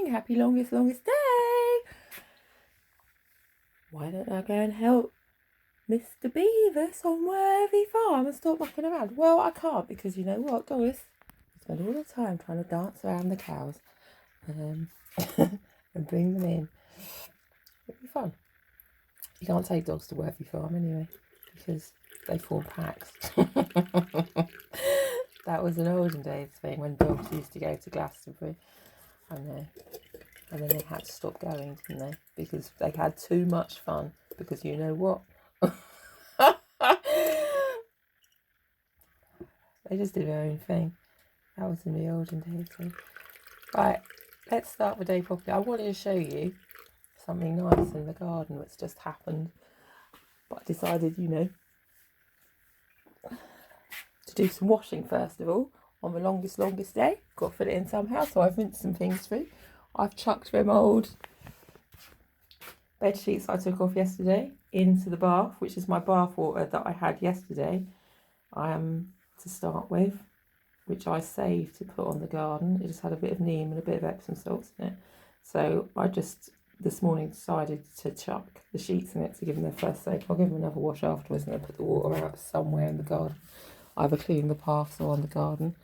morning. Happy longest day. Why don't I go and help Mr. Beavis on Worthy Farm and stop mucking around? Well, I can't because you know what, Doris? I spend all the time trying to dance around the cows and bring them in. It'll be fun. You can't take dogs to Worthy Farm anyway because they form packs. That was an olden days thing when dogs used to go to Glastonbury. I know. And then they had to stop going, didn't they? Because they had too much fun. Because you know what? They just did their own thing. That was in the olden days. So. Right, let's start the day properly. I wanted to show you something nice in the garden that's just happened. But I decided, you know, to do some washing first of all. On the longest day. Got to fit it in somehow. So I've rinsed some things through. I've chucked them old bed sheets I took off yesterday into the bath, which is my bath water that I had yesterday. To start with, which I saved to put on the garden. It just had a bit of neem and a bit of Epsom salts in it. So I just this morning decided to chuck the sheets in it to give them their first soak. I'll give them another wash afterwards and then put the water out somewhere in the garden. Either clean the paths or on the garden.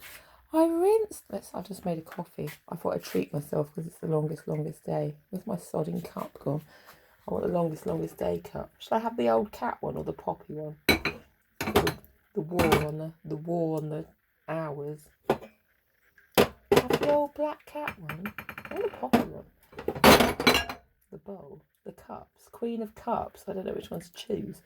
I rinsed this. I just made a coffee. I thought I'd treat myself because it's the longest day. Where's my sodding cup gone? I want the longest day cup. Should I have the old cat one or the poppy one? The war on the hours. Have the old black cat one or the poppy one. The bowl, the cups, Queen of Cups. I don't know which one to choose.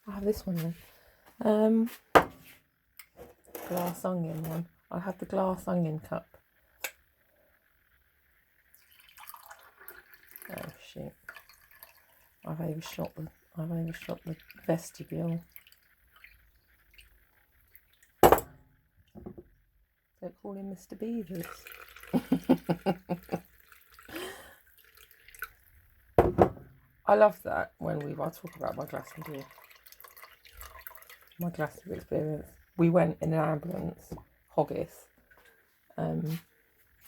I have this one then. Glass onion one. I have the glass onion cup. Oh shit. I've overshot the vestibule. Don't call him Mr. Beavis. I love that when I talk about my Glastonbury experience. We went in an ambulance, Hoggis.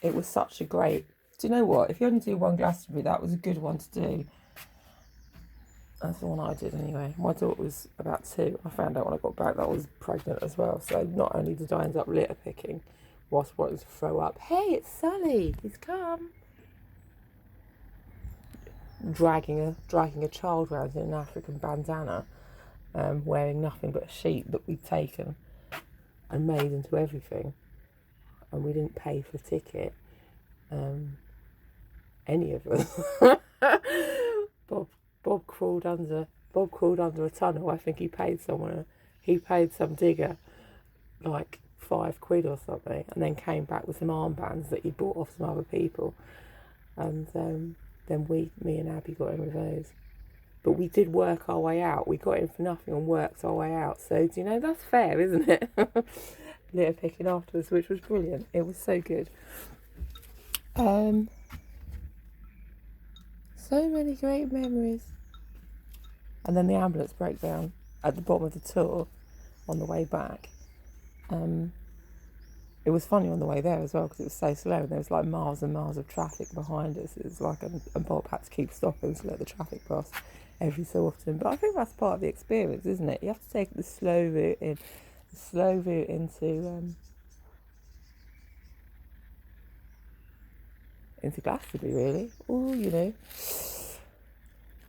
It was such a great. Do you know what? If you only do one Glastonbury, that was a good one to do. That's the one I did anyway. My daughter was about 2. I found out when I got back that I was pregnant as well. So not only did I end up litter picking whilst wanting to throw up. Hey, it's Sully. He's come. Dragging a child around in an African bandana, wearing nothing but a sheet that we'd taken and made into everything. And we didn't pay for the ticket. Any of us. Bob crawled under a tunnel. I think he paid some digger like £5 or something, and then came back with some armbands that he bought off some other people. And then me and Abby got in with those. But we did work our way out. We got in for nothing and worked our way out. So do you know, that's fair, isn't it? Litter picking afterwards, which was brilliant. It was so good. So many great memories. And then the ambulance broke down at the bottom of the tour on the way back. It was funny on the way there as well because it was so slow and there was like miles and miles of traffic behind us. It was like, and Bob had to keep stopping to let the traffic pass every so often. But I think that's part of the experience, isn't it? You have to take the slow route into Glastonbury, really. Oh, you know.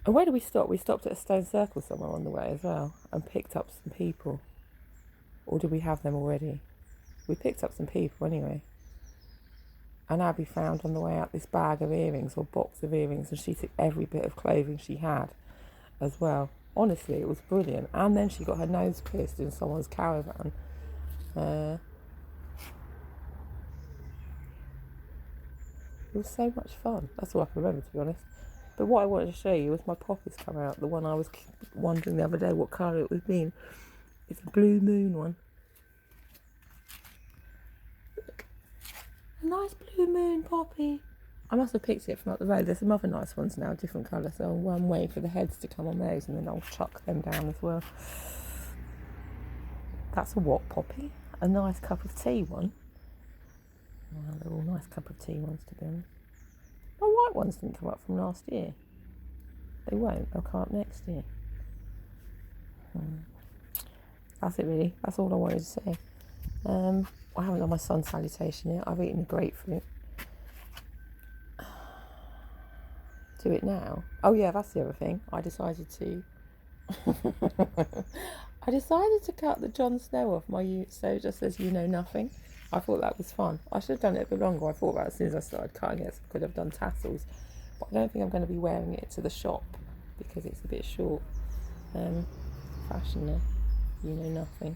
And where did we stop? We stopped at a stone circle somewhere on the way as well and picked up some people. Or did we have them already? We picked up some people anyway. And Abby found on the way out this bag of earrings or box of earrings, and she took every bit of clothing she had as well. Honestly, it was brilliant. And then she got her nose pierced in someone's caravan. It was so much fun. That's all I can remember, to be honest. But what I wanted to show you was my poppies come out. The one I was wondering the other day what colour it would be. It's a blue moon one. Look. A nice blue moon poppy. I must have picked it from up the road. There's some other nice ones now, different colours. So I'll wait for the heads to come on those and then I'll chuck them down as well. That's a what poppy? a nice cup of tea one. Well, they're all nice cup of tea ones, to be honest. My white ones didn't come up from last year. They won't. They'll come up next year. That's it, really. That's all I wanted to say. I haven't done my sun salutation yet. I've eaten the grapefruit. Do it now. Oh yeah, that's the other thing. I decided to cut the Jon Snow off my so it just says you know nothing. I thought that was fun. I should have done it a bit longer. I thought about it as soon as I started cutting it. So I could have done tassels, but I don't think I'm going to be wearing it to the shop because it's a bit short. Fashion there. You know nothing.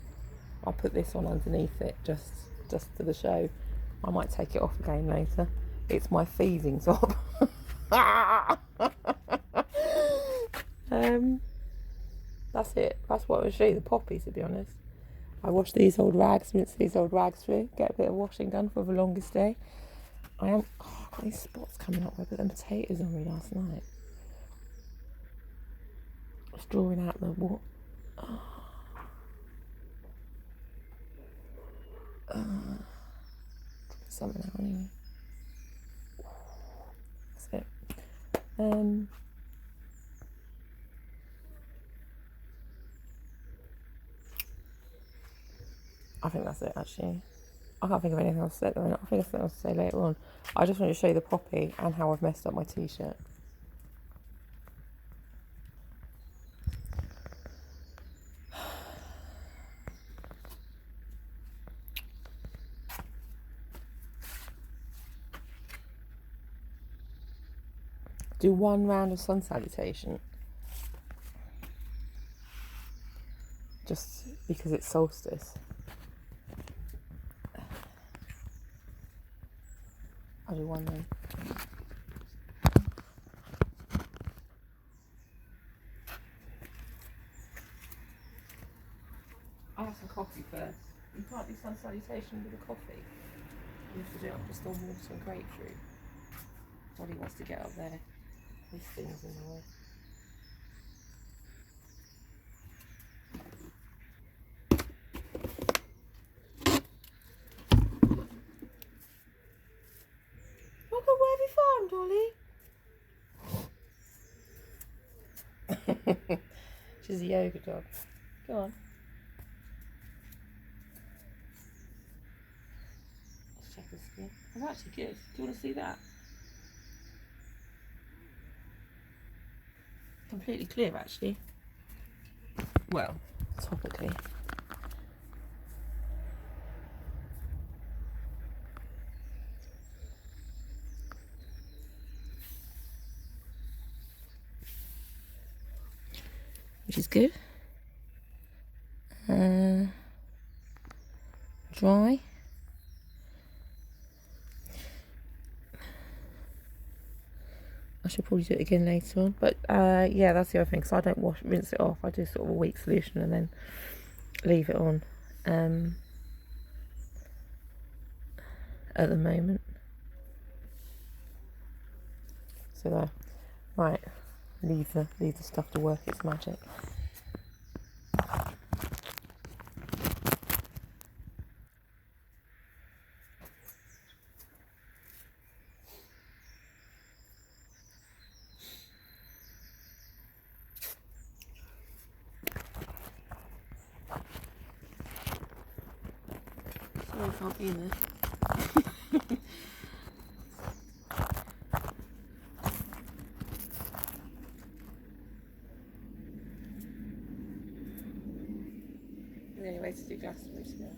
I'll put this on underneath it just for the show. I might take it off again later. It's my thieving top. That's it. That's what I'll show you, the poppy, to be honest. I wash these old rags, rinse these old rags through, get a bit of washing done for the longest day. I've got these spots coming up where I put them potatoes on me last night. I was drawing out the what? Something out anyway. That's it. I think that's it, actually. I can't think of anything else to say at the moment. I think there's something else to say later on. I just wanted to show you the poppy and how I've messed up my t-shirt. Do one round of sun salutation. Just because it's solstice. I'll do one then. I'll have some coffee first. You can't do sun salutation with a coffee. You have to do it just on water and grapefruit. Dolly wants to get up there. These things in the way. Look at where we found Dolly. She's a yoga dog. Go on. Let's check the skin. That's actually good. Do you want to see that? Completely clear, actually. Well, topically. Which is good. Dry. I should probably do it again later on, but yeah, that's the other thing, because I don't rinse it off. I do sort of a weak solution and then leave it on at the moment. So there. Right, leave the stuff to work its magic. Sorry, I can't be in there. The only way to do Glastonbury today.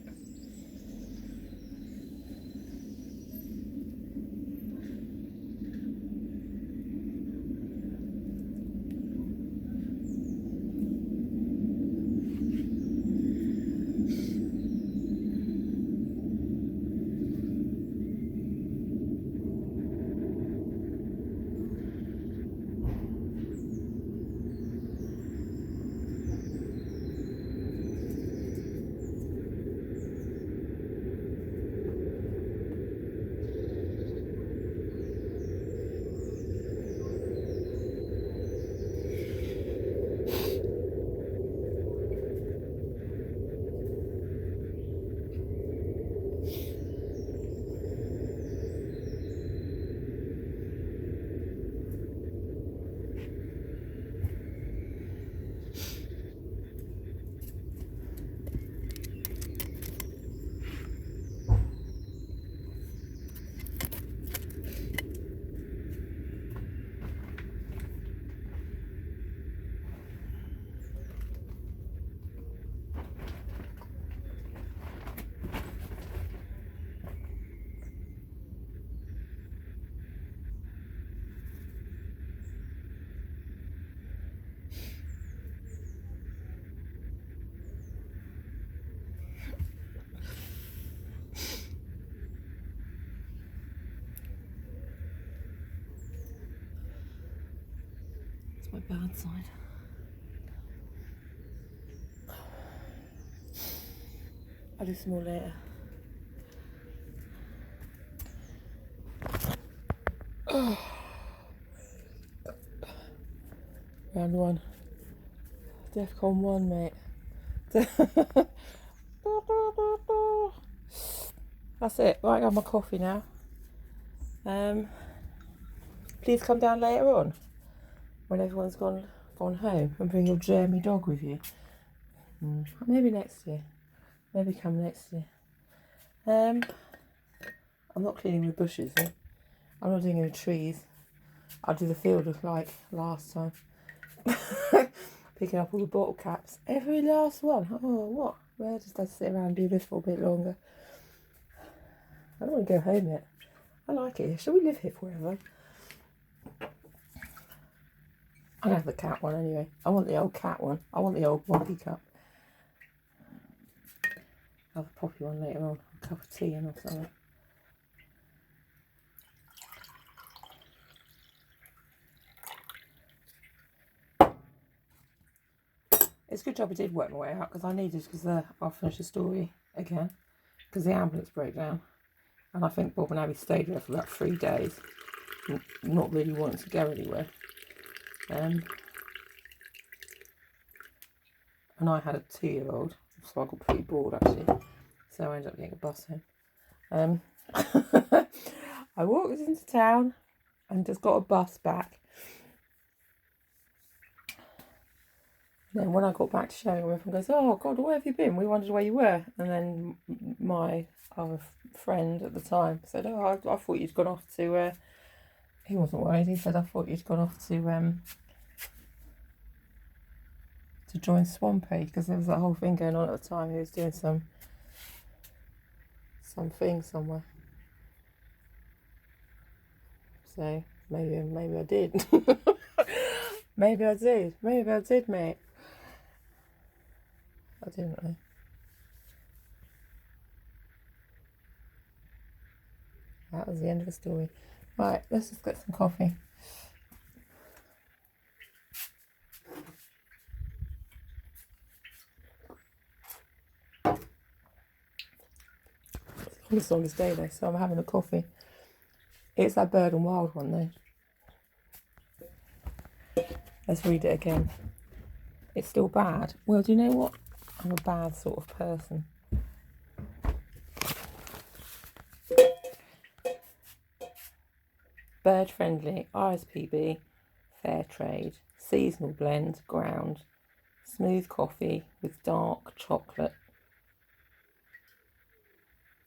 That's my bad side. I'll do some more later. Round one. Defcon 1, mate. That's it. Right, I got my coffee now. Please come down later on when everyone's gone home and bring your germy dog with you. Maybe next year. Maybe come next year. I'm not cleaning the bushes. I'm not doing any trees. I'll do the field like last time. Picking up all the bottle caps. Every last one. Oh, what? Where does that sit around and do this for a bit longer? I don't want to go home yet. I like it here. Shall we live here forever? I'll have the cat one anyway. I want the old cat one. I want the old Wompy cup. I'll have a poppy one later on. A cup of tea and or something. It's a good job I did work my way out because I needed, because I'll finish the story again because the ambulance broke down, and I think Bob and Abby stayed there for about 3 days, not really wanting to go anywhere. And I had a 2-year-old, so I got pretty bored actually, so I ended up getting a bus home. I walked into town and just got a bus back. Then when I got back to showing him, everyone goes, "Oh God, where have you been? We wondered where you were." And then my other friend at the time said, "Oh, I thought you'd gone off to." He wasn't worried. He said, "I thought you'd gone off to join Swampy," because there was that whole thing going on at the time. He was doing some thing somewhere. So maybe I did. Maybe I did, mate. I didn't know. That was the end of the story. Right, let's just get some coffee. It's the longest day though, so I'm having a coffee. It's that Bird and Wild one though. Let's read it again. It's still bad. Well, do you know what? I'm a bad sort of person. Bird friendly, RSPB, fair trade, seasonal blend, ground, smooth coffee with dark chocolate.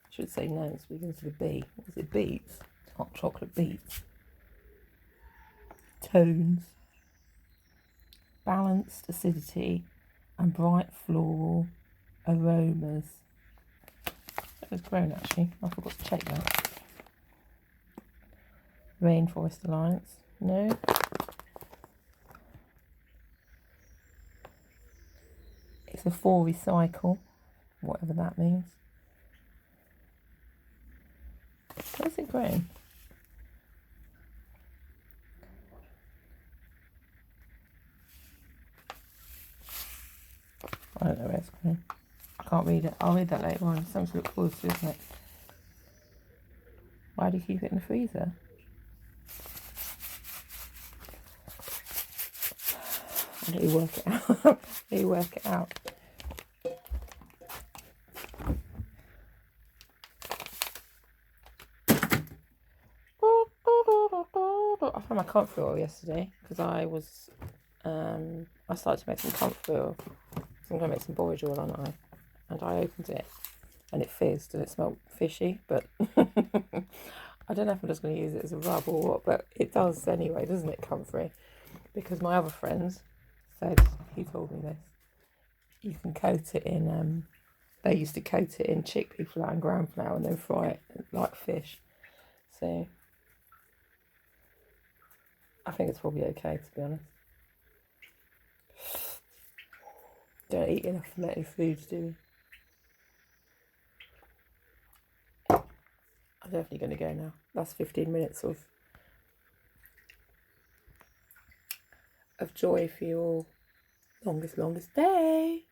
I should say no, it's begins with a B. What was it? Beets? Dark chocolate beets. Tones. Balanced acidity and bright floral aromas. It was grown actually. I forgot to check that. Rainforest Alliance. No. It's a 4 recycle, whatever that means. Where's it grown? I don't know where it's grown. I can't read it. I'll read that later on. It's something to look forward to, isn't it? Why do you keep it in the freezer? I'll let you work it out. Let you work it out. I found my comfort oil yesterday because I started to make some comfort oil. So I'm going to make some borage oil, aren't I? And I opened it and it fizzed and it smelled fishy, but I don't know if I'm just going to use it as a rub or what, but it does anyway, doesn't it, comfrey? Because my other friends said, he told me this, you can coat it in, they used to coat it in chickpea flour and gram flour and then fry it like fish. So I think it's probably okay, to be honest. Don't eat enough fermented foods, do we? I'm definitely going to go now. That's 15 minutes of of joy for your longest day.